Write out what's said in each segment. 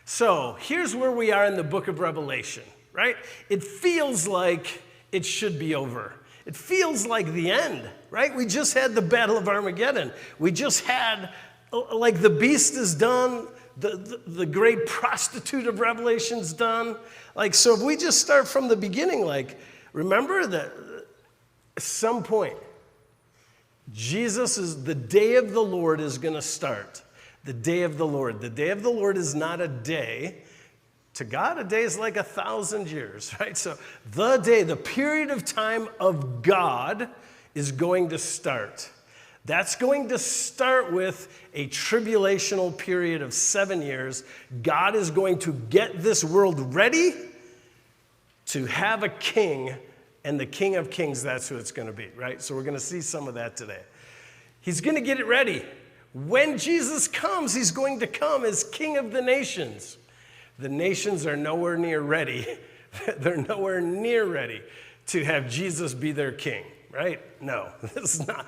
So here's where we are in the book of Revelation, right? It feels like it should be over. It feels like the end, right? We just had the Battle of Armageddon. We just had, like, the beast is done. The great prostitute of Revelation's done. Like, so if we just start from the beginning, like, remember that at some point, the day of the Lord is going to start. The day of the Lord. The day of the Lord is not a day. To God, a day is like 1,000 years, right? So the day, the period of time of God is going to start. That's going to start with a tribulational period of 7 years. God is going to get this world ready to have a king, and the King of Kings, that's who it's going to be, right? So we're going to see some of that today. He's going to get it ready. When Jesus comes, he's going to come as King of the nations. The nations are nowhere near ready. They're nowhere near ready to have Jesus be their king, right? No, this is not.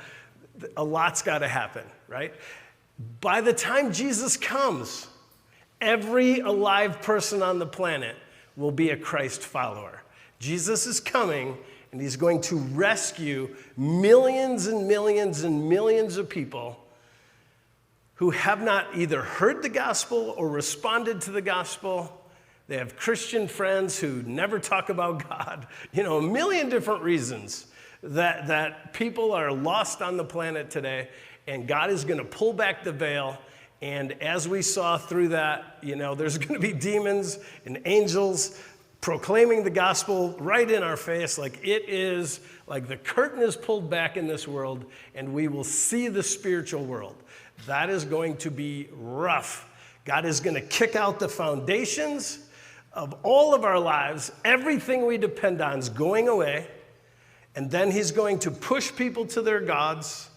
A lot's got to happen, right? By the time Jesus comes, every alive person on the planet will be a Christ follower. Jesus is coming, and he's going to rescue millions and millions and millions of people who have not either heard the gospel or responded to the gospel. They have Christian friends who never talk about God. You know, a million different reasons that people are lost on the planet today, and God is going to pull back the veil. And as we saw through that, you know, there's going to be demons and angels proclaiming the gospel right in our face. Like, it is like the curtain is pulled back in this world, and we will see the spiritual world. That is going to be rough. God is going to kick out the foundations of all of our lives. Everything we depend on is going away. And then he's going to push people to their gods.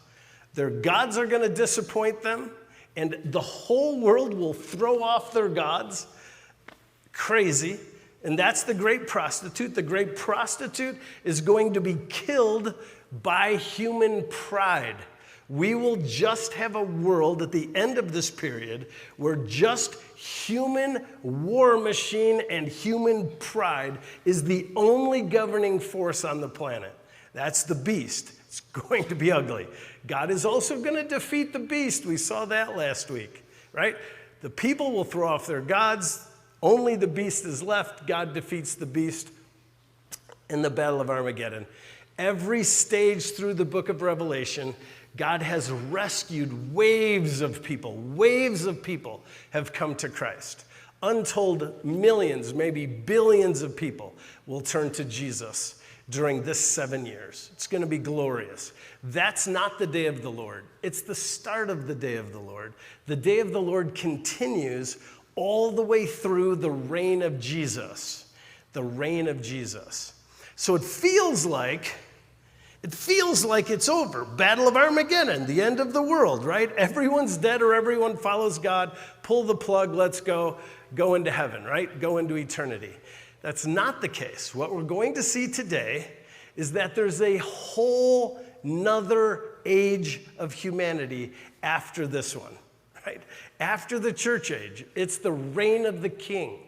Their gods are going to disappoint them. And the whole world will throw off their gods. Crazy. And that's the great prostitute. The great prostitute is going to be killed by human pride. We will just have a world at the end of this period where just human war machine and human pride is the only governing force on the planet. That's the beast. It's going to be ugly. God is also going to defeat the beast. We saw that last week, right? The people will throw off their gods. Only the beast is left. God defeats the beast in the Battle of Armageddon. Every stage through the book of Revelation, God has rescued waves of people. Waves of people have come to Christ. Untold millions, maybe billions of people will turn to Jesus during this 7 years. It's going to be glorious. That's not the day of the Lord. It's the start of the day of the Lord. The day of the Lord continues all the way through the reign of Jesus. The reign of Jesus. So it feels like it's over. Battle of Armageddon, the end of the world, right? Everyone's dead or everyone follows God. Pull the plug, let's go into heaven, right? Go into eternity. That's not the case. What we're going to see today is that there's a whole nother age of humanity after this one, right? After the church age, it's the reign of the king.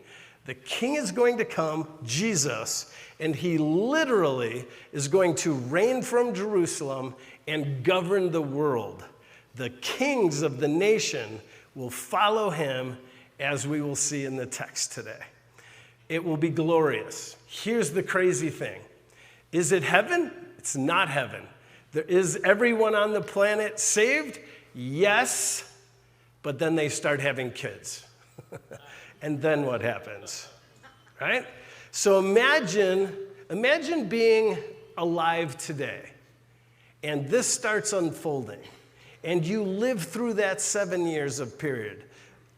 The king is going to come, Jesus, and he literally is going to reign from Jerusalem and govern the world. The kings of the nation will follow him, as we will see in the text today. It will be glorious. Here's the crazy thing. Is it heaven? It's not heaven. Is everyone on the planet saved? Yes, but then they start having kids. And then what happens? Right? So imagine being alive today, and this starts unfolding, and you live through that 7 years of period.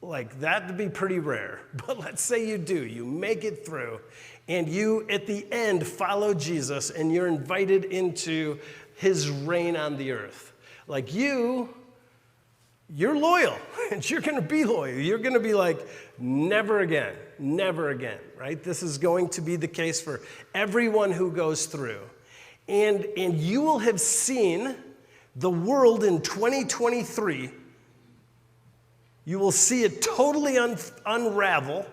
Like, that'd be pretty rare, but let's say you do. You make it through, and you, at the end, follow Jesus, and you're invited into his reign on the earth. Like, you're loyal, and you're going to be loyal. You're going to be like, never again, right? This is going to be the case for everyone who goes through. And you will have seen the world in 2023 You will see it totally unravel,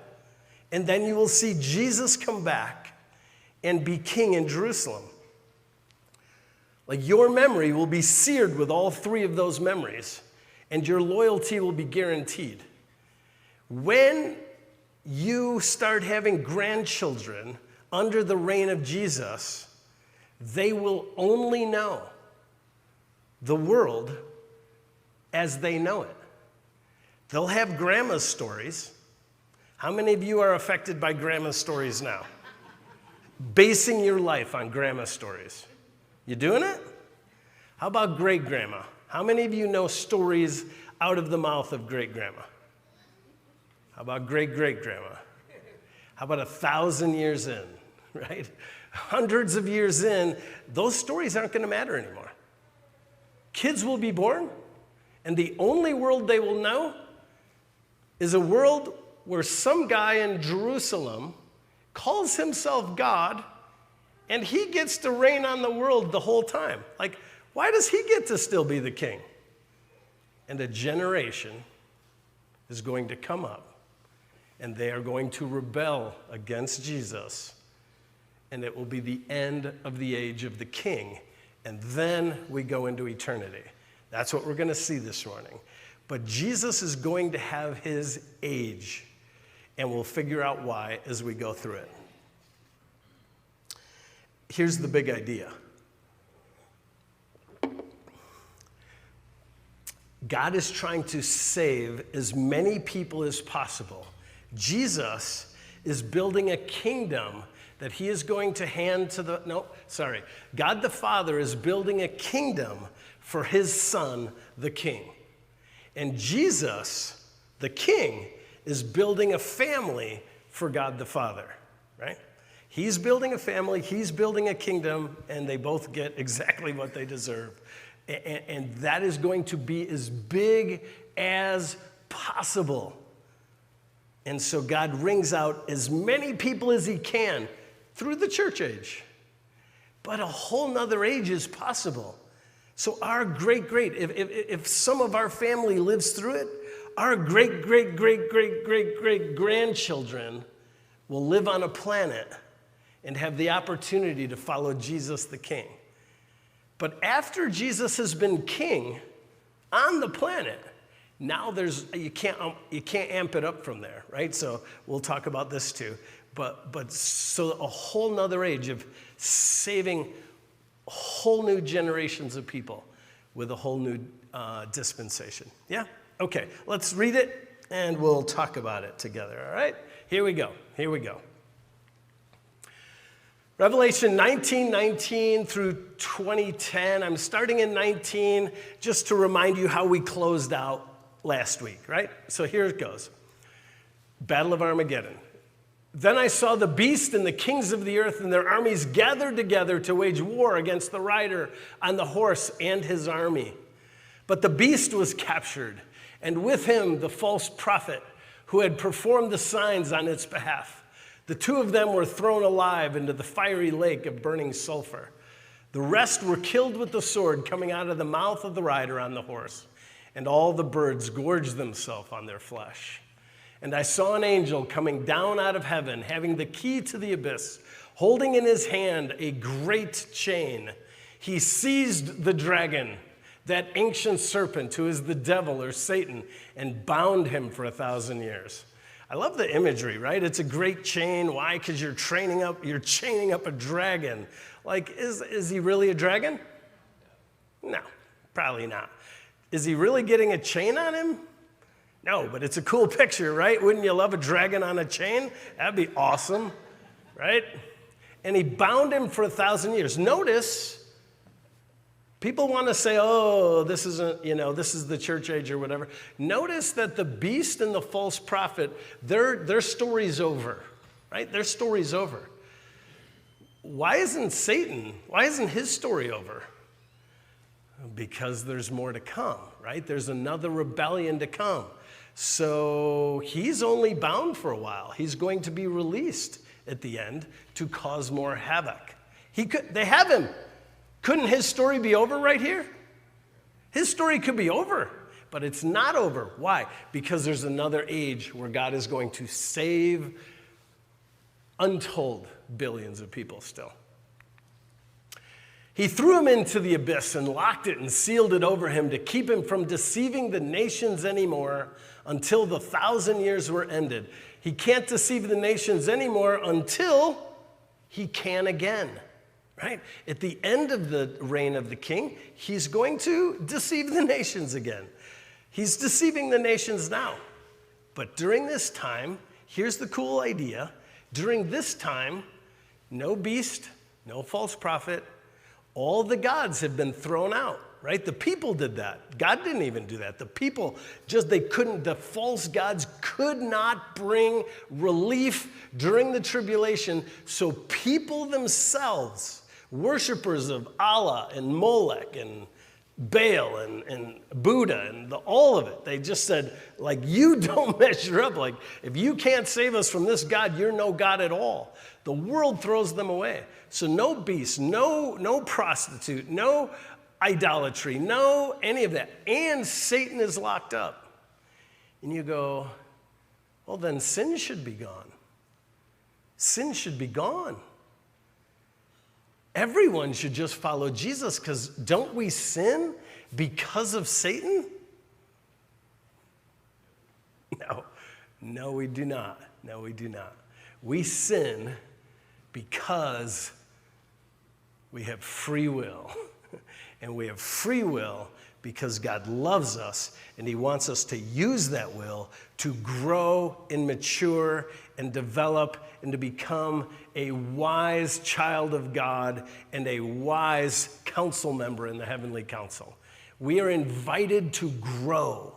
and then you will see Jesus come back and be king in Jerusalem. Like your memory will be seared with all three of those memories, and your loyalty will be guaranteed. When you start having grandchildren under the reign of Jesus, they will only know the world as they know it. They'll have grandma's stories. How many of you are affected by grandma's stories now? Basing your life on grandma's stories. You doing it? How about great-grandma? How many of you know stories out of the mouth of great-grandma? How about great-great-grandma? How about 1,000 years in, right? Hundreds of years in, those stories aren't going to matter anymore. Kids will be born, and the only world they will know is a world where some guy in Jerusalem calls himself God, and he gets to reign on the world the whole time. Like, why does he get to still be the king? And a generation is going to come up, and they are going to rebel against Jesus, and it will be the end of the age of the king, and then we go into eternity. That's what we're going to see this morning. But Jesus is going to have his age, and we'll figure out why as we go through it. Here's the big idea. God is trying to save as many people as possible. Jesus is building a kingdom that he is going to hand to God the Father is building a kingdom for his son, the king. And Jesus, the king, is building a family for God the Father, right? He's building a family, he's building a kingdom, and they both get exactly what they deserve. And that is going to be as big as possible. And so God wrings out as many people as he can through the church age. But a whole nother age is possible. So our if some of our family lives through it, our great grandchildren will live on a planet and have the opportunity to follow Jesus the King. But after Jesus has been king on the planet, now you can't amp it up from there, right? So we'll talk about this too. But so a whole nother age of saving whole new generations of people with a whole new dispensation. Yeah? Okay, let's read it and we'll talk about it together, all right? Here we go. Revelation 19:19 through 20:10. I'm starting in 19 just to remind you how we closed out last week, right? So here it goes. Battle of Armageddon. Then I saw the beast and the kings of the earth and their armies gathered together to wage war against the rider on the horse and his army. But the beast was captured, and with him the false prophet who had performed the signs on its behalf. The two of them were thrown alive into the fiery lake of burning sulfur. The rest were killed with the sword coming out of the mouth of the rider on the horse, and all the birds gorged themselves on their flesh. And I saw an angel coming down out of heaven, having the key to the abyss, holding in his hand a great chain. He seized the dragon, that ancient serpent who is the devil or Satan, and bound him for 1,000 years. I love the imagery, right? It's a great chain. Why? Because you're chaining up a dragon. Like, is he really a dragon? No, probably not. Is he really getting a chain on him? No, but it's a cool picture, right? Wouldn't you love a dragon on a chain? That'd be awesome, right? And he bound him for 1,000 years. Notice, people want to say, oh, this isn't, this is the church age or whatever. Notice that the beast and the false prophet, their story's over, right? Their story's over. Why isn't his story over? Because there's more to come, right? There's another rebellion to come. So he's only bound for a while. He's going to be released at the end to cause more havoc. They have him. Couldn't his story be over right here? His story could be over. But it's not over. Why? Because there's another age where God is going to save untold billions of people still. He threw him into the abyss and locked it and sealed it over him to keep him from deceiving the nations anymore until the 1,000 years were ended. He can't deceive the nations anymore until he can again, right? At the end of the reign of the king, he's going to deceive the nations again. He's deceiving the nations now. But during this time, here's the cool idea. During this time, no beast, no false prophet, all the gods have been thrown out, right? The people did that. God didn't even do that. The people the false gods could not bring relief during the tribulation, so people themselves, worshipers of Allah and Molech and Baal and Buddha and all of it, they just said, like, you don't measure up. Like, if you can't save us from this God, you're no God at all. The world throws them away. So no beast, no prostitute, no idolatry, no any of that. And Satan is locked up. And you go, well, then sin should be gone. Sin should be gone. Everyone should just follow Jesus, because don't we sin because of Satan? No, we do not. No, we do not. We sin because we have free will. And we have free will because God loves us, and he wants us to use that will to grow and mature and develop and to become a wise child of God and a wise council member in the heavenly council. We are invited to grow.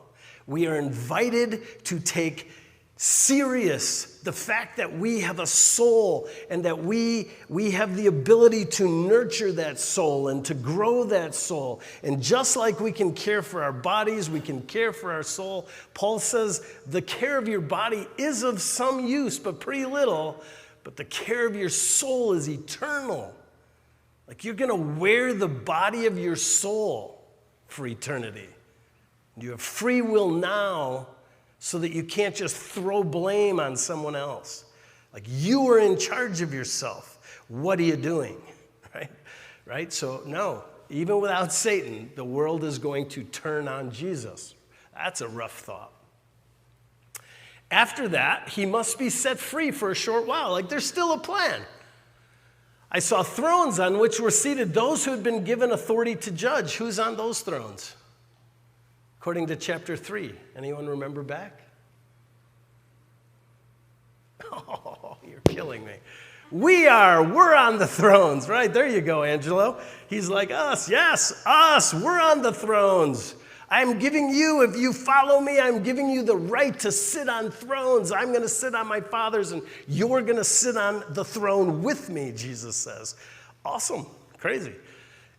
We are invited to take serious the fact that we have a soul and that we have the ability to nurture that soul and to grow that soul. And just like we can care for our bodies, we can care for our soul. Paul says the care of your body is of some use, but pretty little. But the care of your soul is eternal. Like, you're going to wear the body of your soul for eternity. You have free will now, so that you can't just throw blame on someone else. Like, you are in charge of yourself. What are you doing? Right? So, no, even without Satan, the world is going to turn on Jesus. That's a rough thought. After that, he must be set free for a short while. Like, there's still a plan. I saw thrones on which were seated those who had been given authority to judge. Who's on those thrones? According to chapter 3. Anyone remember back? Oh, you're killing me. We're on the thrones, right? There you go, Angelo. He's like, us, yes, us, we're on the thrones. I'm giving you, if you follow me, I'm giving you the right to sit on thrones. I'm going to sit on my Father's, and you're going to sit on the throne with me, Jesus says. Awesome, crazy.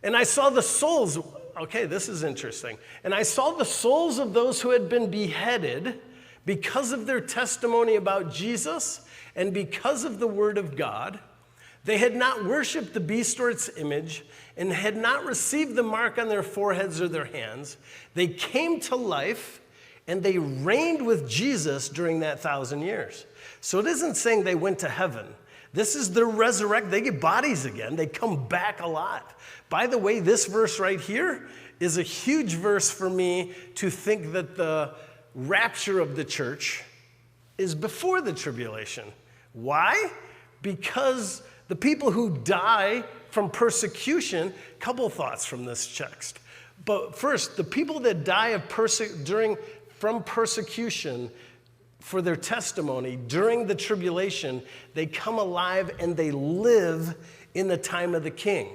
And I saw the souls. Okay, this is interesting. And I saw the souls of those who had been beheaded because of their testimony about Jesus and because of the word of God. They had not worshiped the beast or its image and had not received the mark on their foreheads or their hands. They came to life and they reigned with Jesus during that 1,000 years. So it isn't saying they went to heaven. This is their resurrection. They get bodies again. They come back alive. By the way, this verse right here is a huge verse for me to think that the rapture of the church is before the tribulation. Why? Because the people who die from persecution, couple thoughts from this text. But first, the people that die from persecution for their testimony during the tribulation, they come alive and they live in the time of the king,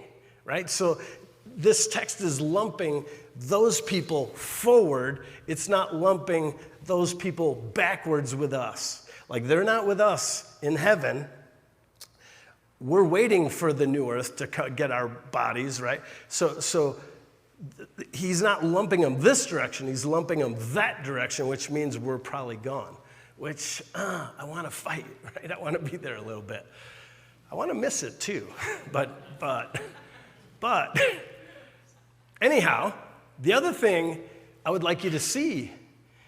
right? So this text is lumping those people forward. It's not lumping those people backwards with us. Like, they're not with us in heaven. We're waiting for the new earth to get our bodies, right? So he's not lumping them this direction. He's lumping them that direction, which means we're probably gone. Which, I want to fight, right? I want to be there a little bit. I want to miss it too. But anyhow, the other thing, I would like you to see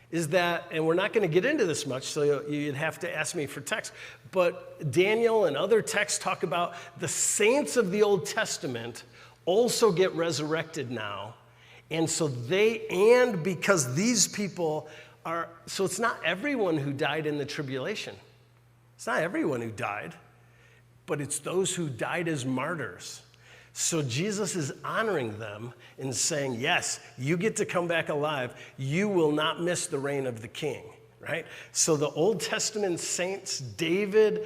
is that, and we're not going to get into this much, so you'd have to ask me for text, but Daniel and other texts talk about the saints of the Old Testament also get resurrected now. And so because these people are, so it's not everyone who died in the tribulation. It's not everyone who died, but it's those who died as martyrs. So Jesus is honoring them and saying, yes, you get to come back alive. You will not miss the reign of the king, right? So the Old Testament saints, David,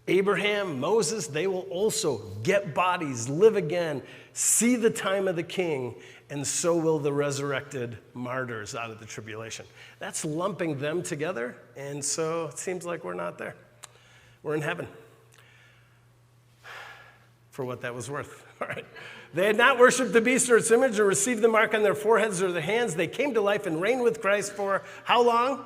Abraham, Moses, they will also get bodies, live again, see the time of the king, and so will the resurrected martyrs out of the tribulation. That's lumping them together, and so it seems like we're not there. We're in heaven. For what that was worth. All right. They had not worshiped the beast or its image or received the mark on their foreheads or their hands. They came to life and reigned with Christ for how long?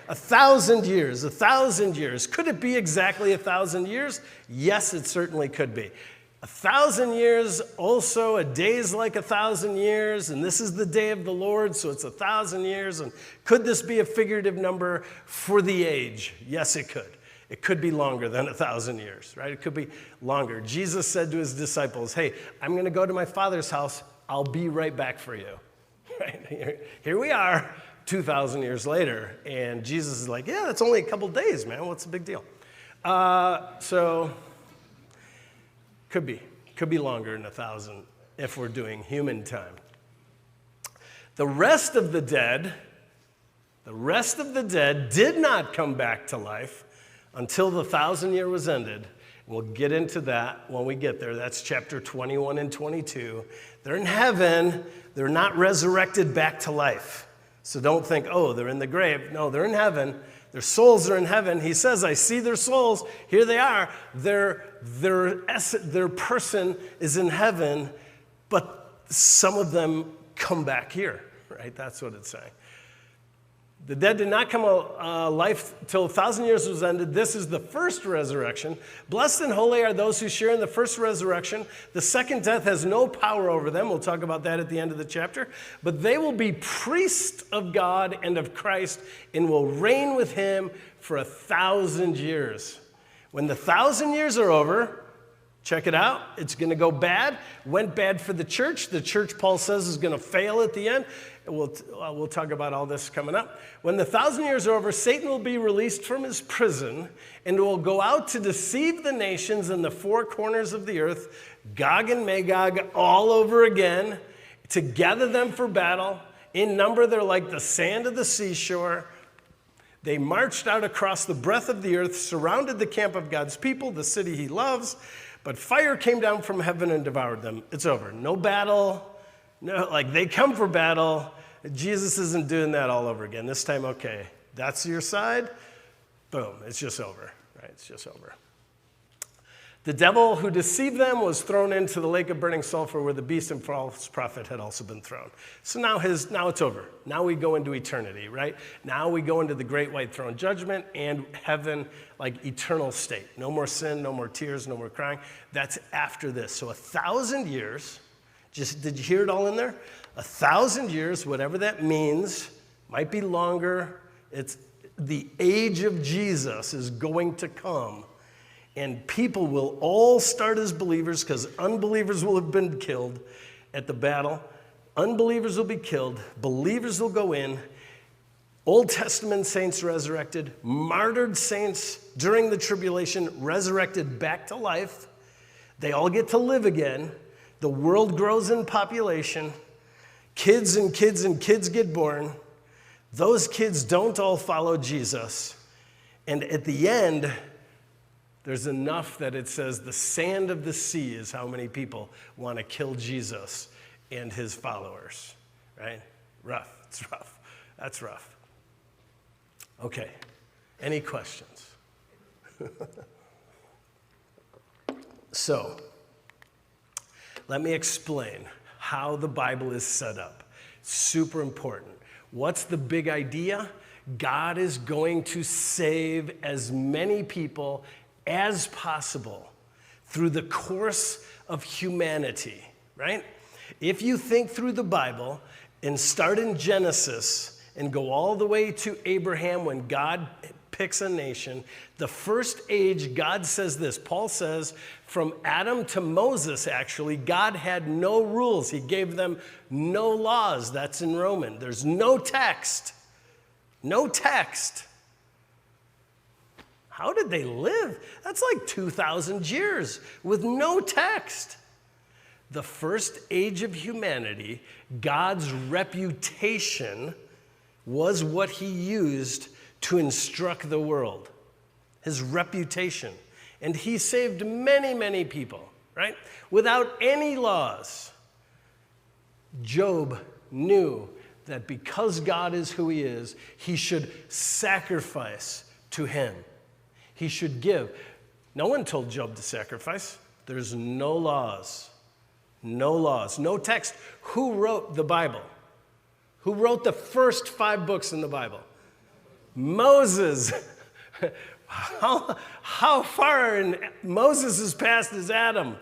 1,000 years. 1,000 years. Could it be exactly 1,000 years? Yes, it certainly could be. 1,000 years, also a day is like 1,000 years, and this is the day of the Lord, so it's 1,000 years. And could this be a figurative number for the age? Yes, it could. It could be longer than 1,000 years, right? It could be longer. Jesus said to his disciples, hey, I'm going to go to my Father's house. I'll be right back for you. Right? Here we are, 2,000 years later, and Jesus is like, yeah, that's only a couple days, man. What's the big deal? So could be longer than 1,000 if we're doing human time. The rest of the dead did not come back to life until the 1,000-year was ended. We'll get into that when we get there. That's chapter 21 and 22. They're in heaven. They're not resurrected back to life. So don't think, oh, they're in the grave. No, they're in heaven. Their souls are in heaven. He says, I see their souls. Here they are. Their person is in heaven, but some of them come back here, right? That's what it's saying. The dead did not come life till 1,000 years was ended. This is the first resurrection. Blessed and holy are those who share in the first resurrection. The second death has no power over them. We'll talk about that at the end of the chapter. But they will be priests of God and of Christ and will reign with him for 1,000 years. When the 1,000 years are over, check it out. It's going to go bad. Went bad for the church. The church, Paul says, is going to fail at the end. We'll talk about all this coming up. When the 1,000 years are over, Satan will be released from his prison and will go out to deceive the nations in the four corners of the earth, Gog and Magog, all over again, to gather them for battle. In number, they're like the sand of the seashore. They marched out across the breadth of the earth, surrounded the camp of God's people, the city he loves. But fire came down from heaven and devoured them. It's over. No battle. No, like they come for battle. Jesus isn't doing that all over again. This time, okay, that's your side. Boom, it's just over, right? It's just over. The devil who deceived them was thrown into the lake of burning sulfur where the beast and false prophet had also been thrown. So now it's over. Now we go into eternity, right? Now we go into the great white throne judgment and heaven, like eternal state. No more sin, no more tears, no more crying. That's after this. So 1,000 years. Did you hear it all in there? 1,000 years, whatever that means, might be longer. It's the age of Jesus is going to come, and people will all start as believers because unbelievers will have been killed at the battle. Unbelievers will be killed. Believers will go in. Old Testament saints resurrected. Martyred saints during the tribulation resurrected back to life. They all get to live again. The world grows in population. Kids and kids and kids get born. Those kids don't all follow Jesus. And at the end, there's enough that it says the sand of the sea is how many people want to kill Jesus and his followers, right? Rough. It's rough. That's rough. Okay. Any questions? So, let me explain how the Bible is set up. Super important. What's the big idea? God is going to save as many people as possible through the course of humanity, right? If you think through the Bible, and start in Genesis and go all the way to Abraham when God picks a nation, the first age, God says this. Paul says, from Adam to Moses, actually, God had no rules. He gave them no laws. That's in Romans. There's no text. No text. How did they live? That's like 2,000 years with no text. The first age of humanity, God's reputation was what he used to instruct the world. His reputation. And he saved many, many people, right? Without any laws. Job knew that because God is who he is, he should sacrifice to him. He should give. No one told Job to sacrifice. There's no laws. No laws. No text. Who wrote the Bible? Who wrote the first 5 books in the Bible? Moses. How far in Moses' past is Adam?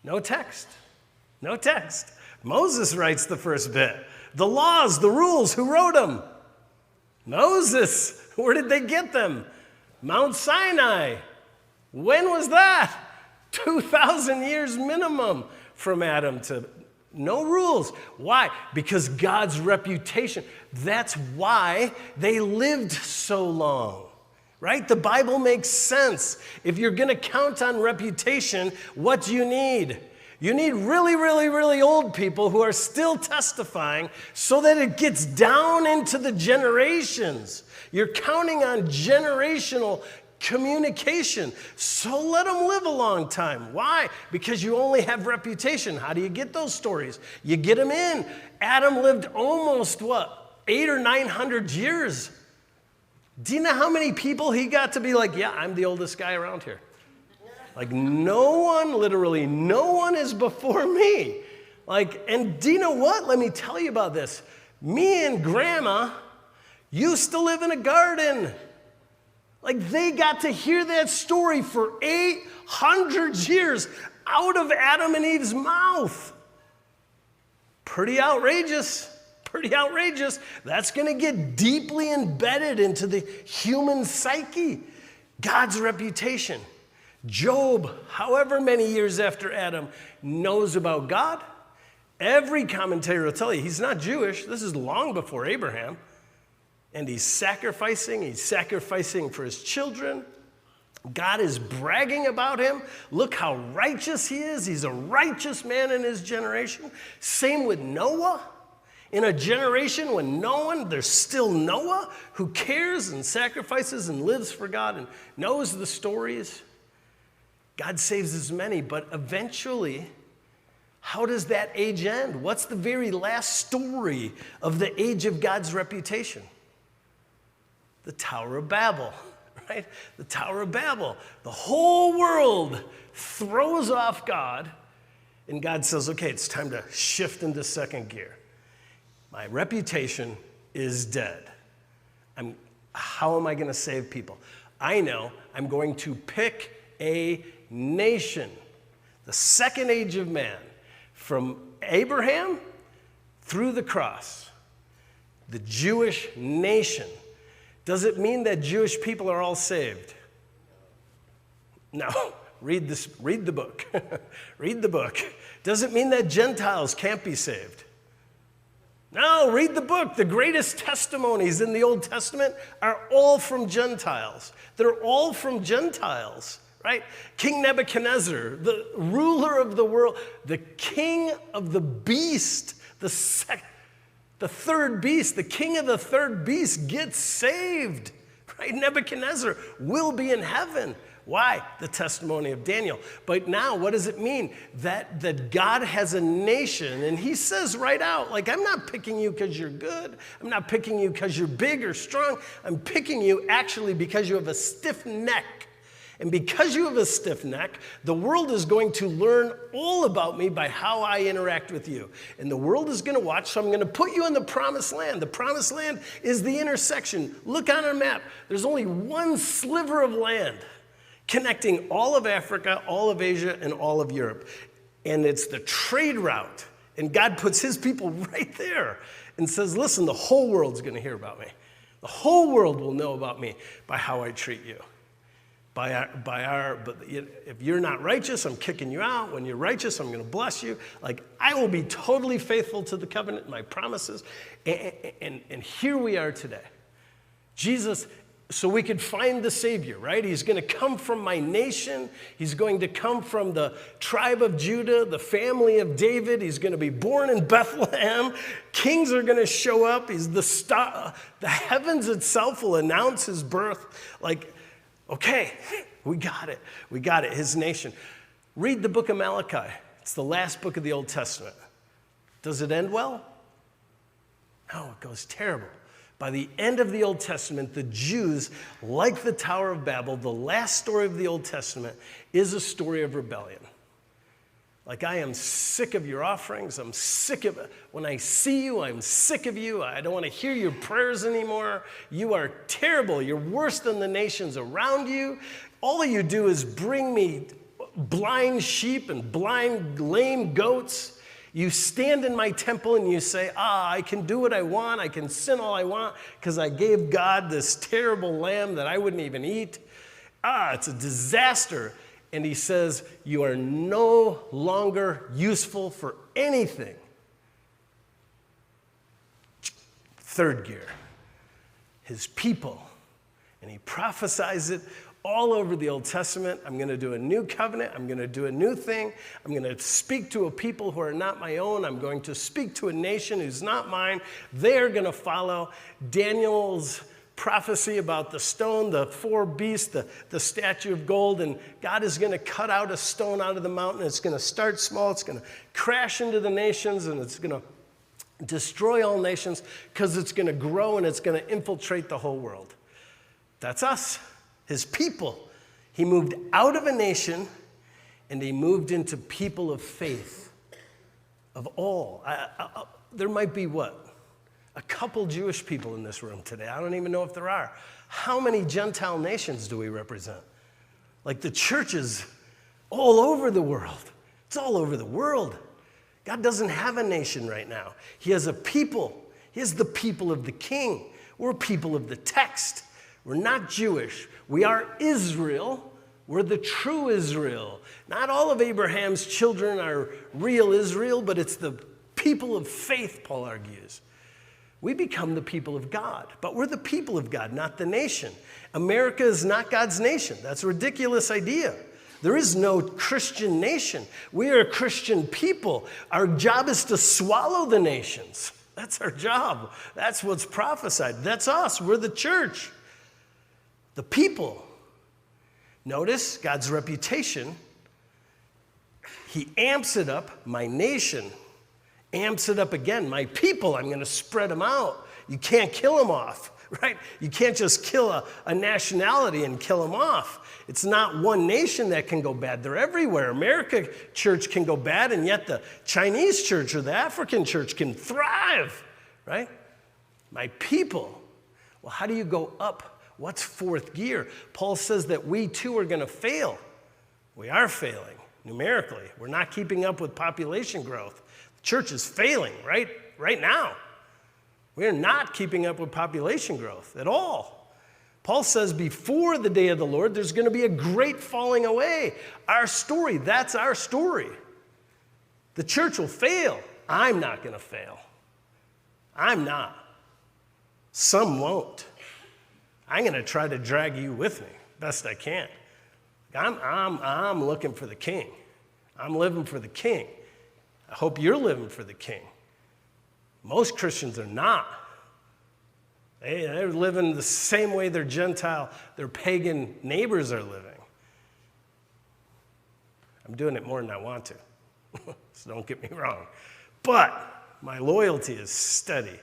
No text. No text. Moses writes the first bit. The laws, the rules, who wrote them? Moses. Where did they get them? Mount Sinai. When was that? 2,000 years minimum from Adam to no rules. Why? Because God's reputation. That's why they lived so long, right? The Bible makes sense. If you're going to count on reputation, what do you need? You need really, really, really old people who are still testifying so that it gets down into the generations. You're counting on generational communication. So let them live a long time. Why? Because you only have reputation. How do you get those stories? You get them in. Adam lived almost, 800 or 900 years. Do you know how many people he got to be like, yeah, I'm the oldest guy around here? Like no one, literally no one is before me. And do you know what? Let me tell you about this. Me and Grandma used to live in a garden. They got to hear that story for 800 years out of Adam and Eve's mouth. Pretty outrageous. Pretty outrageous. That's going to get deeply embedded into the human psyche. God's reputation. Job, however many years after Adam, knows about God. Every commentator will tell you he's not Jewish. This is long before Abraham. And he's sacrificing for his children. God is bragging about him. Look how righteous he is. He's a righteous man in his generation. Same with Noah. In a generation when there's still Noah who cares and sacrifices and lives for God and knows the stories. God saves as many, but eventually, how does that age end? What's the very last story of the age of God's reputation? The Tower of Babel, right? The Tower of Babel. The whole world throws off God, and God says, okay, it's time to shift into second gear. My reputation is dead. How am I going to save people? I know I'm going to pick a nation, the second age of man, from Abraham through the cross, the Jewish nation. Does it mean that Jewish people are all saved? No. Read the book. Read the book. Does it mean that Gentiles can't be saved? No, read the book. The greatest testimonies in the Old Testament are all from Gentiles. They're all from Gentiles, right? King Nebuchadnezzar, the ruler of the world, the king of the beast, the third beast, the king of the third beast gets saved, right? Nebuchadnezzar will be in heaven. Why? The testimony of Daniel. But now, what does it mean? That God has a nation, and he says right out, I'm not picking you because you're good. I'm not picking you because you're big or strong. I'm picking you actually because you have a stiff neck. And because you have a stiff neck, the world is going to learn all about me by how I interact with you. And the world is going to watch, so I'm going to put you in the promised land. The promised land is the intersection. Look on our map. There's only one sliver of land connecting all of Africa, all of Asia, and all of Europe. And it's the trade route. And God puts his people right there and says, listen, the whole world's going to hear about me. The whole world will know about me by how I treat you. But if you're not righteous, I'm kicking you out. When you're righteous, I'm going to bless you. Like, I will be totally faithful to the covenant, my promises. And here we are today. Jesus, so we could find the Savior, right? He's going to come from my nation. He's going to come from the tribe of Judah, the family of David. He's going to be born in Bethlehem. Kings are going to show up. He's the star. The heavens itself will announce his birth. Like, okay, we got it. We got it, his nation. Read the book of Malachi. It's the last book of the Old Testament. Does it end well? No, it goes terrible. By the end of the Old Testament, the Jews, like the Tower of Babel, the last story of the Old Testament, is a story of rebellion. Like, I am sick of your offerings. I'm sick of it. When I see you, I'm sick of you. I don't want to hear your prayers anymore. You are terrible. You're worse than the nations around you. All you do is bring me blind sheep and blind, lame goats. You stand in my temple and you say, I can do what I want. I can sin all I want because I gave God this terrible lamb that I wouldn't even eat. It's a disaster. And he says, you are no longer useful for anything. Third gear, his people. And he prophesies it all over the Old Testament. I'm going to do a new covenant. I'm going to do a new thing. I'm going to speak to a people who are not my own. I'm going to speak to a nation who's not mine. They're going to follow Daniel's prophecy about the stone, the four beasts, the statue of gold, and God is going to cut out a stone out of the mountain. It's going to start small. It's going to crash into the nations, and it's going to destroy all nations because it's going to grow and it's going to infiltrate the whole world. That's us, his people. He moved out of a nation, and he moved into people of faith, of all. There might be what? A couple Jewish people in this room today. I don't even know if there are. How many Gentile nations do we represent? Like, the churches all over the world. It's all over the world. God doesn't have a nation right now. He has a people. He has the people of the King. We're people of the text. We're not Jewish. We are Israel. We're the true Israel. Not all of Abraham's children are real Israel, but it's the people of faith, Paul argues. We become the people of God, but we're the people of God, not the nation. America is not God's nation. That's a ridiculous idea. There is no Christian nation. We are a Christian people. Our job is to swallow the nations. That's our job. That's what's prophesied. That's us. We're the church. The people. Notice God's reputation. He amps it up, my nation. Amps it up again. My people, I'm going to spread them out. You can't kill them off, right? You can't just kill a nationality and kill them off. It's not one nation that can go bad. They're everywhere. America church can go bad, and yet the Chinese church or the African church can thrive, right? My people. Well, how do you go up? What's fourth gear? Paul says that we too are going to fail. We are failing numerically. We're not keeping up with population growth. Church is failing right now. We are not keeping up with population growth at all. Paul says before the day of the Lord, there's going to be a great falling away. Our story, that's our story. The church will fail. I'm not going to fail. I'm not. Some won't. I'm going to try to drag you with me best I can. I'm looking for the King. I'm living for the King. I hope you're living for the King. Most Christians are not. They're living the same way their Gentile, their pagan neighbors are living. I'm doing it more than I want to, so don't get me wrong. But my loyalty is steady.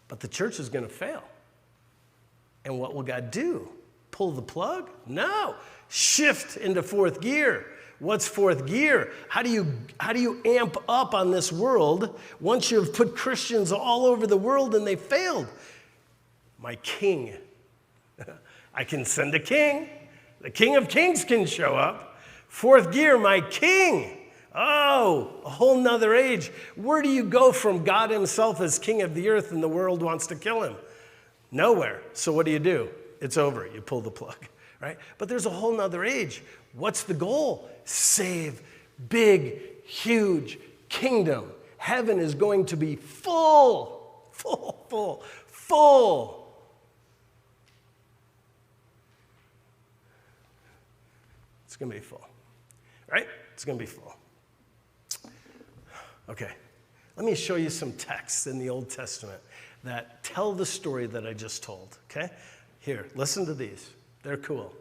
But the church is going to fail. And what will God do? Pull the plug? No. Shift into fourth gear. What's fourth gear? How do you amp up on this world once you've put Christians all over the world and they failed? My King. I can send a king. The King of Kings can show up. Fourth gear, my king. Oh, a whole nother age. Where do you go from God himself as king of the earth and the world wants to kill him? Nowhere. So what do? It's over. You pull the plug, right? But there's a whole nother age. What's the goal? Save big, huge kingdom. Heaven is going to be full. It's going to be full, right? It's going to be full. Okay, let me show you some texts in the Old Testament that tell the story that I just told, okay? Here, listen to these. They're cool.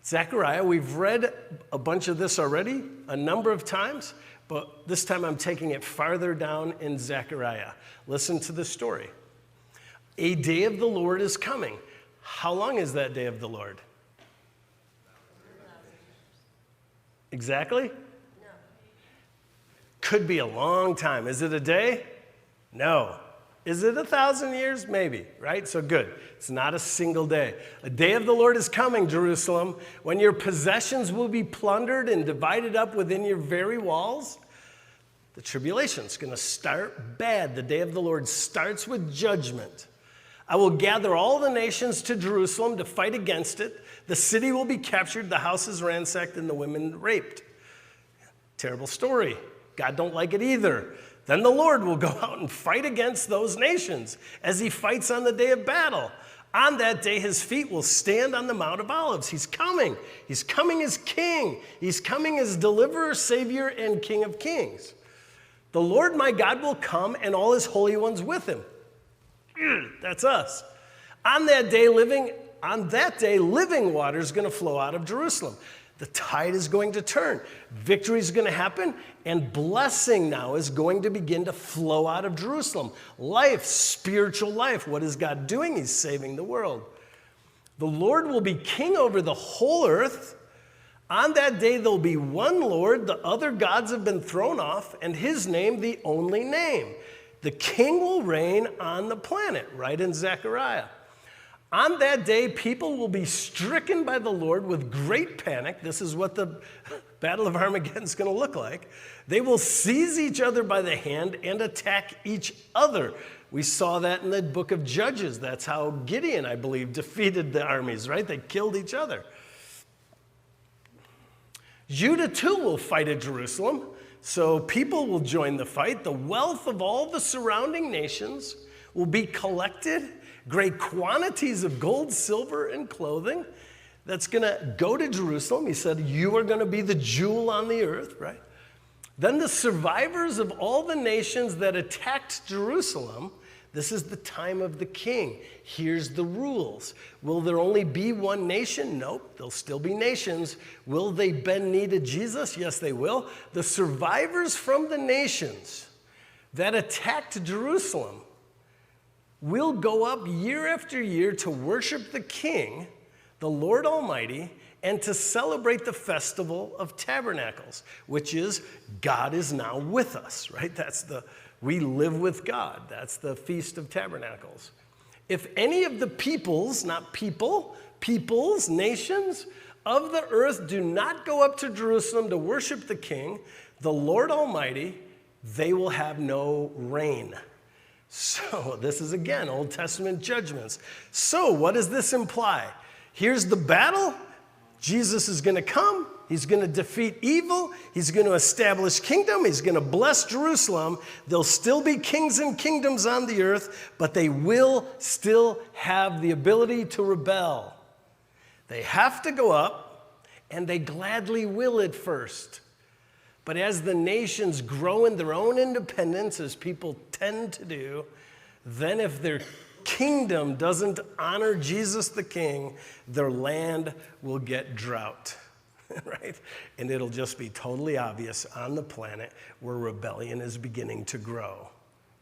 Zechariah, we've read a bunch of this already a number of times, but this time I'm taking it farther down in Zechariah. Listen to the story. A day of the Lord is coming. How long is that day of the Lord? Exactly? No. Could be a long time. Is it a day? No. Is it 1,000 years? Maybe, right? So good. It's not a single day. A day of the Lord is coming, Jerusalem, when your possessions will be plundered and divided up within your very walls. The tribulation's going to start bad. The day of the Lord starts with judgment. I will gather all the nations to Jerusalem to fight against it. The city will be captured, the houses ransacked, and the women raped. Terrible story. God don't like it either. Then the Lord will go out and fight against those nations as he fights on the day of battle. On that day, his feet will stand on the Mount of Olives. He's coming. He's coming as king. He's coming as deliverer, savior, and king of kings. The Lord my God will come and all his holy ones with him. That's us. On that day, living water is going to flow out of Jerusalem. The tide is going to turn. Victory is going to happen, and blessing now is going to begin to flow out of Jerusalem. Life, spiritual life. What is God doing? He's saving the world. The Lord will be king over the whole earth. On that day, there'll be one Lord. The other gods have been thrown off, and his name the only name. The king will reign on the planet, right in Zechariah. On that day, people will be stricken by the Lord with great panic. This is what the Battle of Armageddon is going to look like. They will seize each other by the hand and attack each other. We saw that in the book of Judges. That's how Gideon, I believe, defeated the armies, right? They killed each other. Judah, too, will fight at Jerusalem. So people will join the fight. The wealth of all the surrounding nations will be collected. Great quantities of gold, silver, and clothing that's going to go to Jerusalem. He said, you are going to be the jewel on the earth, right? Then the survivors of all the nations that attacked Jerusalem, this is the time of the king. Here's the rules. Will there only be one nation? Nope, there'll still be nations. Will they bend knee to Jesus? Yes, they will. The survivors from the nations that attacked Jerusalem will go up year after year to worship the King, the Lord Almighty, and to celebrate the Festival of Tabernacles, which is God is now with us, right? We live with God. That's the Feast of Tabernacles. If any of the peoples, not people, peoples, nations of the earth do not go up to Jerusalem to worship the King, the Lord Almighty, they will have no rain. So this is, again, Old Testament judgments. So what does this imply? Here's the battle. Jesus is going to come. He's going to defeat evil. He's going to establish kingdom. He's going to bless Jerusalem. There'll still be kings and kingdoms on the earth, but they will still have the ability to rebel. They have to go up, and they gladly will at first. But as the nations grow in their own independence, as people tend to do, then if their kingdom doesn't honor Jesus the King, their land will get drought, right? And it'll just be totally obvious on the planet where rebellion is beginning to grow.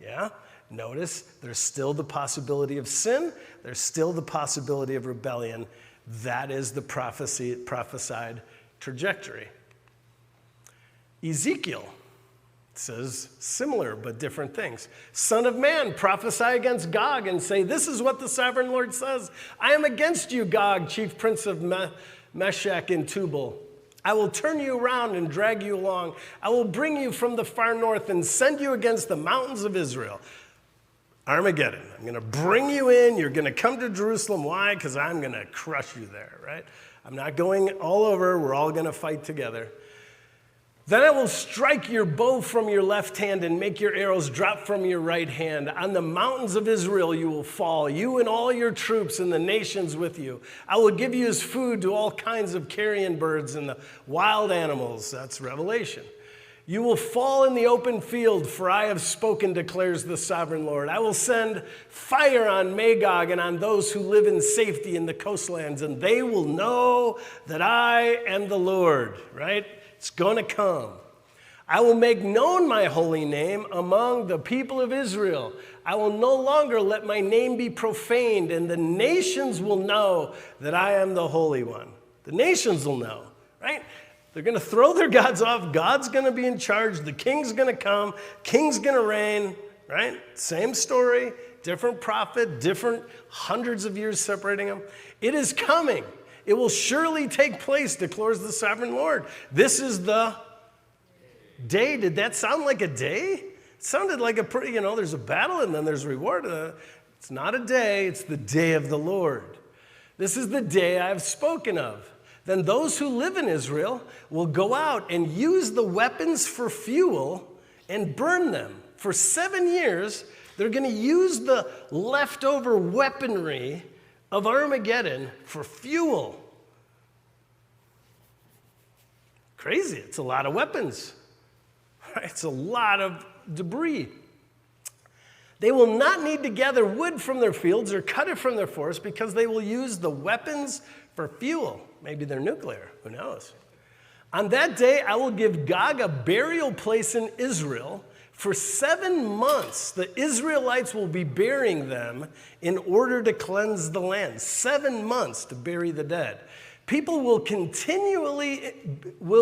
Yeah? Notice there's still the possibility of sin. There's still the possibility of rebellion. That is the prophesied trajectory. Ezekiel says similar but different things. Son of man, prophesy against Gog and say, this is what the sovereign Lord says. I am against you, Gog, chief prince of Meshach and Tubal. I will turn you around and drag you along. I will bring you from the far north and send you against the mountains of Israel. Armageddon. I'm going to bring you in. You're going to come to Jerusalem. Why? Because I'm going to crush you there, right? I'm not going all over. We're all going to fight together. Then I will strike your bow from your left hand and make your arrows drop from your right hand. On the mountains of Israel you will fall, you and all your troops and the nations with you. I will give you as food to all kinds of carrion birds and the wild animals. That's Revelation. You will fall in the open field, for I have spoken, declares the sovereign Lord. I will send fire on Magog and on those who live in safety in the coastlands, and they will know that I am the Lord, right? It's going to come. I will make known my holy name among the people of Israel. I will no longer let my name be profaned, and the nations will know that I am the Holy One. The nations will know, right? They're going to throw their gods off. God's going to be in charge. The king's going to come. King's going to reign, right? Same story, different prophet, different hundreds of years separating them. It is coming. It will surely take place, declares the sovereign Lord. This is the day. Did that sound like a day? It sounded like a pretty, there's a battle and then there's reward. It's not a day, it's the day of the Lord. This is the day I have spoken of. Then those who live in Israel will go out and use the weapons for fuel and burn them. For 7 years, they're going to use the leftover weaponry of Armageddon for fuel. Crazy. It's a lot of weapons. It's a lot of debris. They will not need to gather wood from their fields or cut it from their forests because they will use the weapons for fuel. Maybe they're nuclear. Who knows? On that day, I will give Gog a burial place in Israel. For 7 months, the Israelites will be burying them in order to cleanse the land. 7 months to bury the dead. People will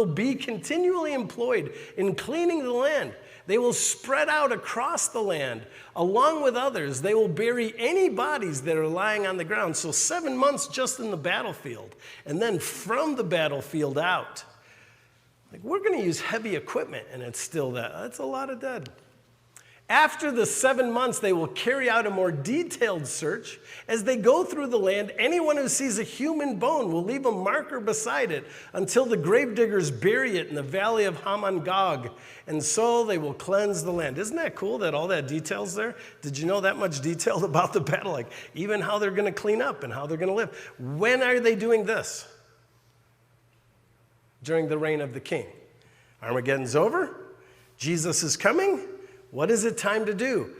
be continually employed in cleaning the land. They will spread out across the land. Along with others, they will bury any bodies that are lying on the ground. So 7 months just in the battlefield. And then from the battlefield out. Like, we're going to use heavy equipment, and it's still that's a lot of dead. After the 7 months, they will carry out a more detailed search. As they go through the land, anyone who sees a human bone will leave a marker beside it until the gravediggers bury it in the valley of Hamon Gog. And so they will cleanse the land. Isn't that cool that all that detail's there? Did you know that much detail about the battle? Like even how they're going to clean up and how they're going to live. When are they doing this? During the reign of the king. Armageddon's over. Jesus is coming. What is it time to do?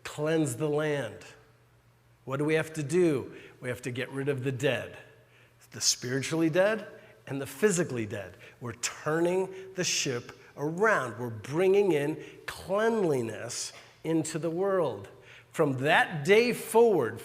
Cleanse the land. What do we have to do? We have to get rid of the dead, the spiritually dead and the physically dead. We're turning the ship around. We're bringing in cleanliness into the world. From that day forward,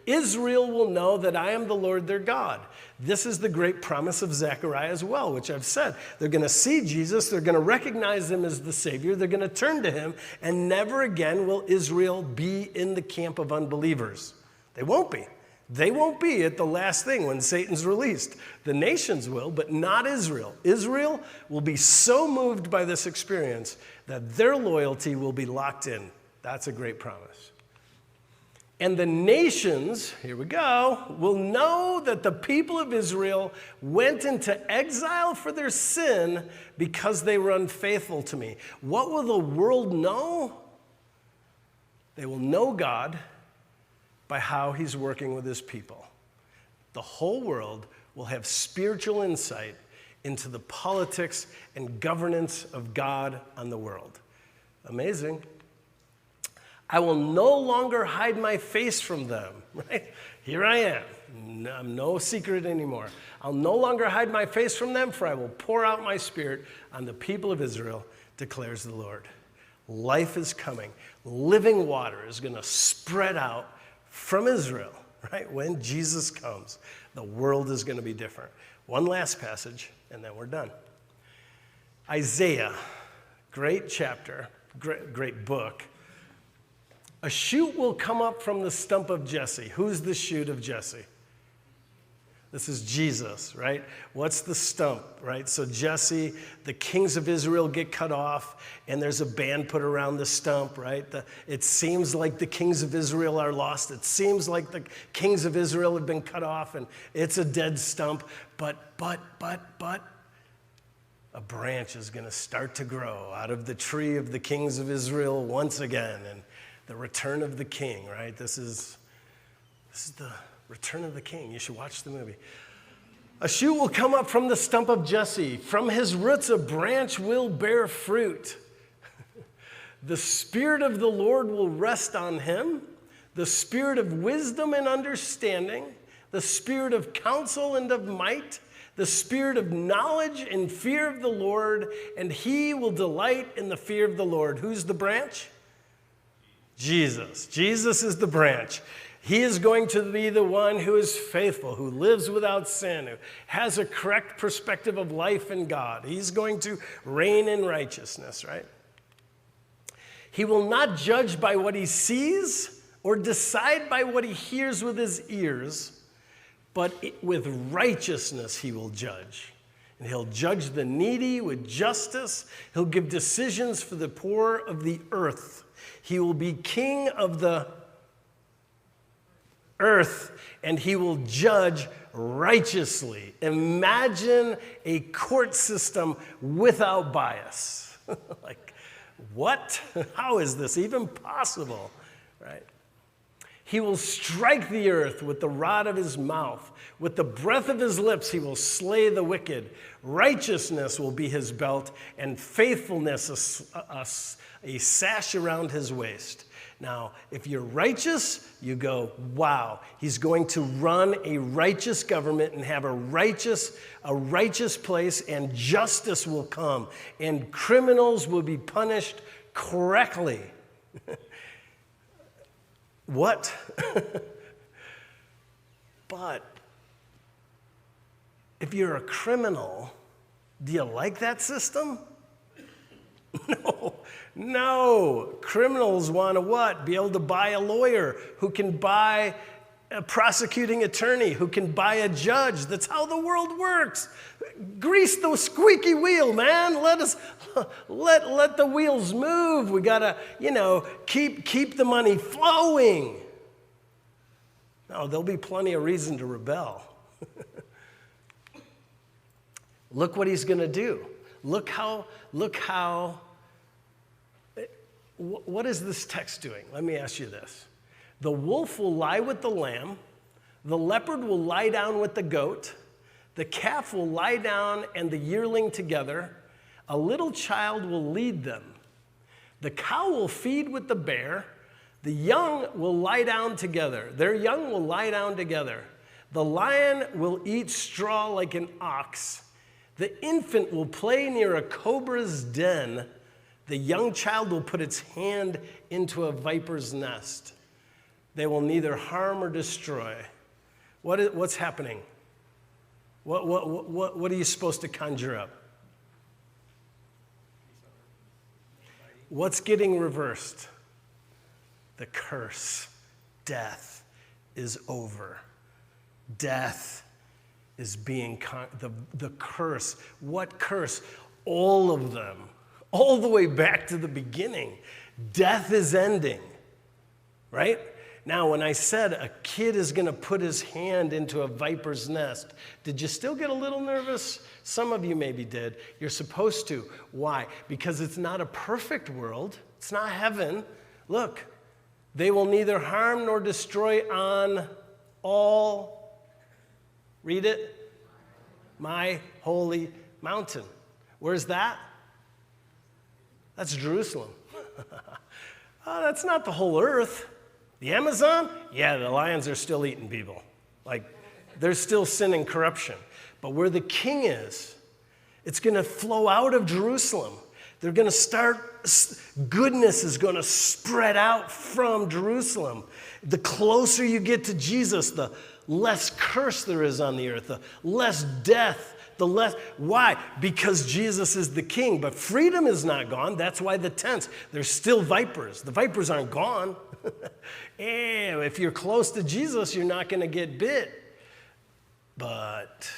Israel will know that I am the Lord their God. This is the great promise of Zechariah as well, which I've said. They're going to see Jesus. They're going to recognize him as the Savior. They're going to turn to him, and never again will Israel be in the camp of unbelievers. They won't be. They won't be at the last thing when Satan's released. The nations will, but not Israel. Israel will be so moved by this experience that their loyalty will be locked in. That's a great promise. And the nations, here we go, will know that the people of Israel went into exile for their sin because they were unfaithful to me. What will the world know? They will know God by how he's working with his people. The whole world will have spiritual insight into the politics and governance of God on the world. Amazing. I will no longer hide my face from them, right? Here I am. I'm no secret anymore. I'll no longer hide my face from them, for I will pour out my spirit on the people of Israel, declares the Lord. Life is coming. Living water is going to spread out from Israel, right? When Jesus comes, the world is going to be different. One last passage, and then we're done. Isaiah, great chapter, great book. A shoot will come up from the stump of Jesse. Who's the shoot of Jesse? This is Jesus, right? What's the stump, right? So Jesse, the kings of Israel get cut off, and there's a band put around the stump, right? It seems like the kings of Israel are lost. It seems like the kings of Israel have been cut off, and it's a dead stump. But, a branch is going to start to grow out of the tree of the kings of Israel once again, and the return of the king, right? This is the Return of the King. You should watch the movie. A shoot will come up from the stump of Jesse. From his roots, a branch will bear fruit. The Spirit of the Lord will rest on him, the Spirit of wisdom and understanding, the Spirit of counsel and of might, the Spirit of knowledge and fear of the Lord, and he will delight in the fear of the Lord. Who's the branch? Jesus. Jesus is the branch. He is going to be the one who is faithful, who lives without sin, who has a correct perspective of life in God. He's going to reign in righteousness, right? He will not judge by what he sees or decide by what he hears with his ears, but with righteousness he will judge. And he'll judge the needy with justice. He'll give decisions for the poor of the earth. He will be king of the earth, and he will judge righteously. Imagine a court system without bias. Like, what? How is this even possible? Right? He will strike the earth with the rod of his mouth. With the breath of his lips, he will slay the wicked. Righteousness will be his belt, and faithfulness a sash around his waist. Now, if you're righteous, you go, wow, he's going to run a righteous government and have a righteous place, and justice will come, and criminals will be punished correctly. What? But if you're a criminal, do you like that system? No. Criminals want to what? Be able to buy a lawyer who can buy a prosecuting attorney, who can buy a judge. That's how the world works. Grease the squeaky wheel, man. Let the wheels move. We gotta, keep the money flowing. No, there'll be plenty of reason to rebel. Look what he's gonna do. Look how. What is this text doing? Let me ask you this. The wolf will lie with the lamb. The leopard will lie down with the goat. The calf will lie down and the yearling together. A little child will lead them. The cow will feed with the bear. The young will lie down together. Their young will lie down together. The lion will eat straw like an ox. The infant will play near a cobra's den. The young child will put its hand into a viper's nest. They will neither harm or destroy. What's happening? What are you supposed to conjure up? What's getting reversed? The curse. Death is over. Death is being the curse. What curse? All of them. All the way back to the beginning. Death is ending, right? Now, when I said a kid is going to put his hand into a viper's nest, did you still get a little nervous? Some of you maybe did. You're supposed to. Why? Because it's not a perfect world. It's not heaven. Look, they will neither harm nor destroy on all, read it, my holy mountain. Where's that? That's Jerusalem. Oh, that's not the whole earth. The Amazon? Yeah, the lions are still eating people. Like, there's still sin and corruption. But where the king is, it's going to flow out of Jerusalem. They're going to start, goodness is going to spread out from Jerusalem. The closer you get to Jesus, the less curse there is on the earth, the less death. Why? Because Jesus is the king, but freedom is not gone. That's why the tents, there's still vipers. The vipers aren't gone. If you're close to Jesus, you're not going to get bit. But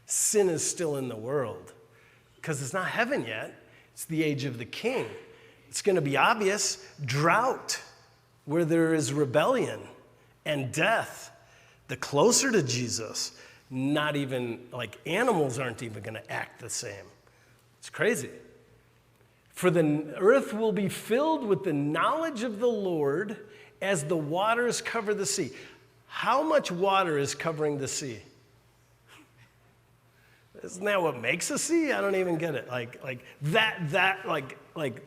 sin is still in the world because it's not heaven yet. It's the age of the king. It's going to be obvious. Drought, where there is rebellion and death. The closer to Jesus, not even, like animals aren't even going to act the same. It's crazy. For the earth will be filled with the knowledge of the Lord as the waters cover the sea. How much water is covering the sea? Isn't that what makes a sea? I don't even get it. Like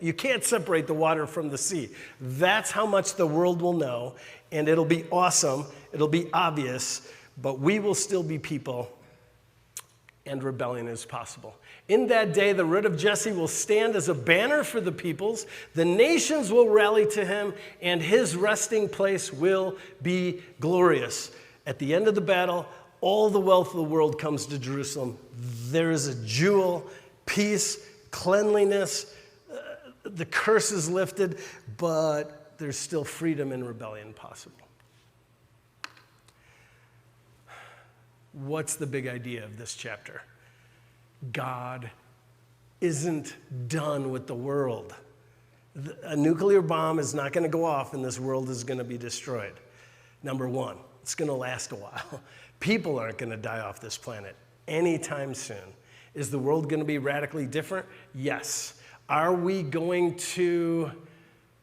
you can't separate the water from the sea. That's how much the world will know, and it'll be awesome. It'll be obvious, but we will still be people, and rebellion is possible. In that day, the root of Jesse will stand as a banner for the peoples. The nations will rally to him, and his resting place will be glorious. At the end of the battle, all the wealth of the world comes to Jerusalem. There is a jewel, peace, cleanliness. The curse is lifted, but there's still freedom and rebellion possible. What's the big idea of this chapter? God isn't done with the world. A nuclear bomb is not going to go off and this world is going to be destroyed. Number one, it's going to last a while. People aren't going to die off this planet anytime soon. Is the world going to be radically different? Yes. Are we going to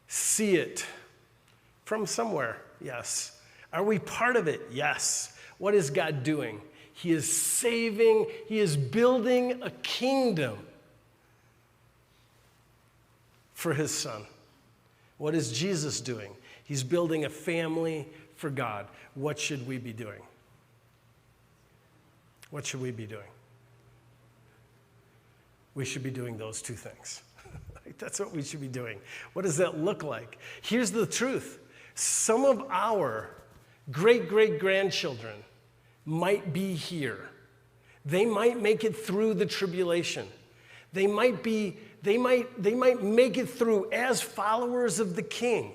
see it from somewhere? Yes. Are we part of it? Yes. What is God doing? He is saving, he is building a kingdom for his son. What is Jesus doing? He's building a family for God. What should we be doing? What should we be doing? We should be doing those two things. That's what we should be doing. What does that look like? Here's the truth. Some of our great-great-grandchildren might be here. They might make it through the tribulation. They might make it through as followers of the King.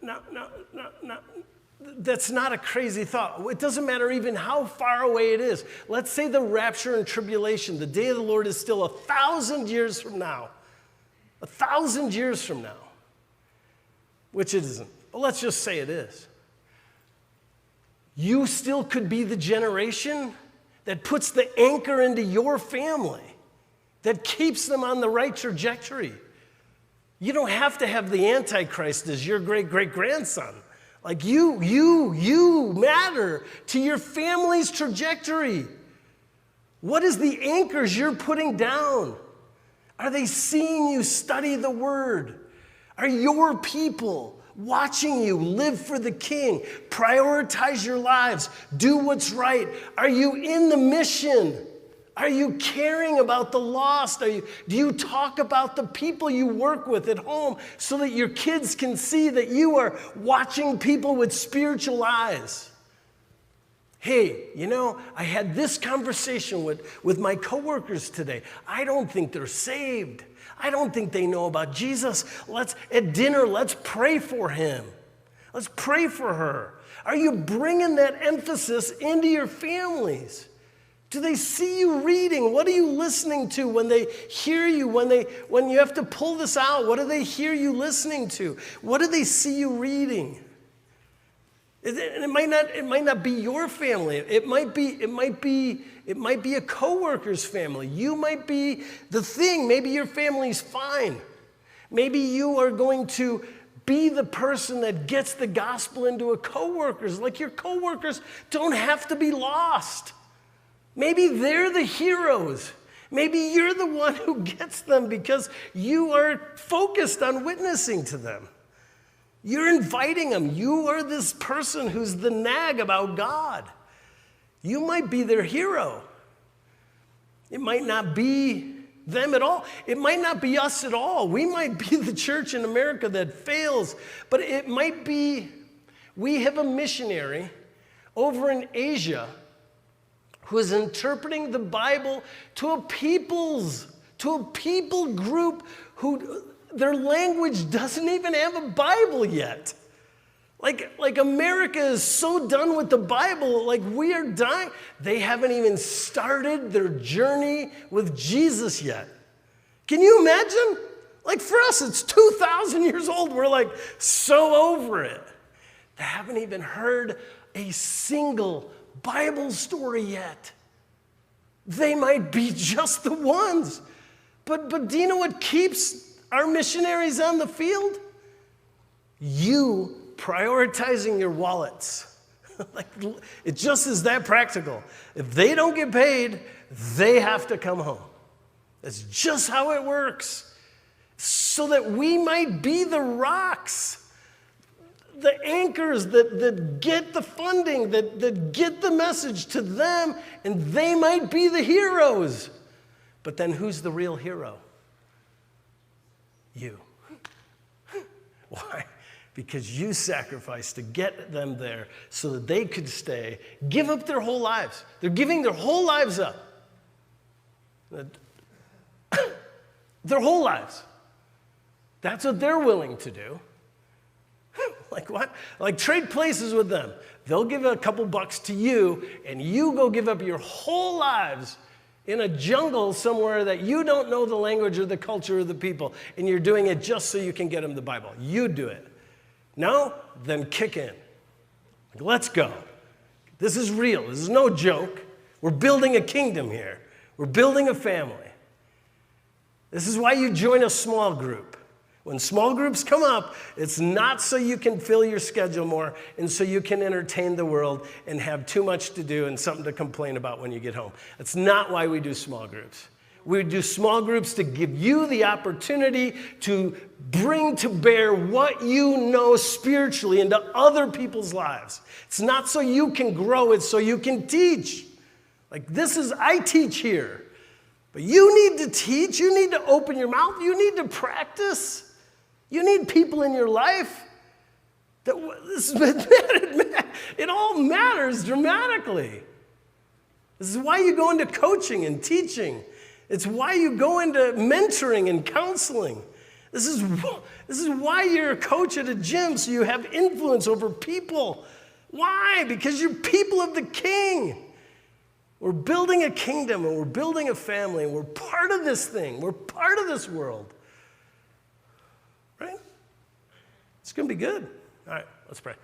No, that's not a crazy thought. It doesn't matter even how far away it is. Let's say the rapture and tribulation, the day of the Lord is still 1,000 years from now. 1,000 years from now. Which it isn't. But let's just say it is. You still could be the generation that puts the anchor into your family, that keeps them on the right trajectory. You don't have to have the Antichrist as your great-great-grandson. Like you matter to your family's trajectory. What is the anchors you're putting down? Are they seeing you study the Word? Are your people watching you live for the King? Prioritize your lives. Do what's right. Are you in the mission? Are you caring about the lost? Do you talk about the people you work with at home so that your kids can see that you are watching people with spiritual eyes? Hey, I had this conversation with my coworkers today. I don't think they're saved. I don't think they know about Jesus. At dinner, let's pray for him. Let's pray for her. Are you bringing that emphasis into your families? Do they see you reading? What are you listening to when they hear you? When you have to pull this out, what do they hear you listening to? What do they see you reading? It might not be your family. It might be a coworker's family. You might be the thing. Maybe your family's fine. Maybe you are going to be the person that gets the gospel into a coworker's. Like your coworkers don't have to be lost. Maybe they're the heroes. Maybe you're the one who gets them because you are focused on witnessing to them. You're inviting them. You are this person who's the nag about God. You might be their hero. It might not be them at all. It might not be us at all. We might be the church in America that fails, but it might be we have a missionary over in Asia who is interpreting the Bible to a people group who their language doesn't even have a Bible yet. Like America is so done with the Bible, like we are dying. They haven't even started their journey with Jesus yet. Can you imagine? Like for us, it's 2,000 years old. We're like so over it. They haven't even heard a single Bible story yet. They might be just the ones. But do you know what keeps our missionaries on the field? You prioritizing your wallets. Like, it just is that practical. If they don't get paid, they have to come home. That's just how it works. So that we might be the rocks, the anchors that get the funding, that get the message to them, and they might be the heroes. But then who's the real hero? You. Why? Because you sacrificed to get them there so that they could stay, give up their whole lives. They're giving their whole lives up. Their whole lives. That's what they're willing to do. Like what? Like trade places with them. They'll give a couple bucks to you, and you go give up your whole lives in a jungle somewhere that you don't know the language or the culture of the people, and you're doing it just so you can get them the Bible. You do it. No? Then kick in. Like, let's go. This is real. This is no joke. We're building a kingdom here. We're building a family. This is why you join a small group. When small groups come up, it's not so you can fill your schedule more and so you can entertain the world and have too much to do and something to complain about when you get home. That's not why we do small groups. We do small groups to give you the opportunity to bring to bear what you know spiritually into other people's lives. It's not so you can grow, it's so you can teach. Like I teach here. But you need to teach, you need to open your mouth, you need to practice. You need people in your life. It all matters dramatically. This is why you go into coaching and teaching. It's why you go into mentoring and counseling. This is why you're a coach at a gym, so you have influence over people. Why? Because you're people of the King. We're building a kingdom, and we're building a family, and we're part of this thing. We're part of this world. Right? It's going to be good. All right, let's pray.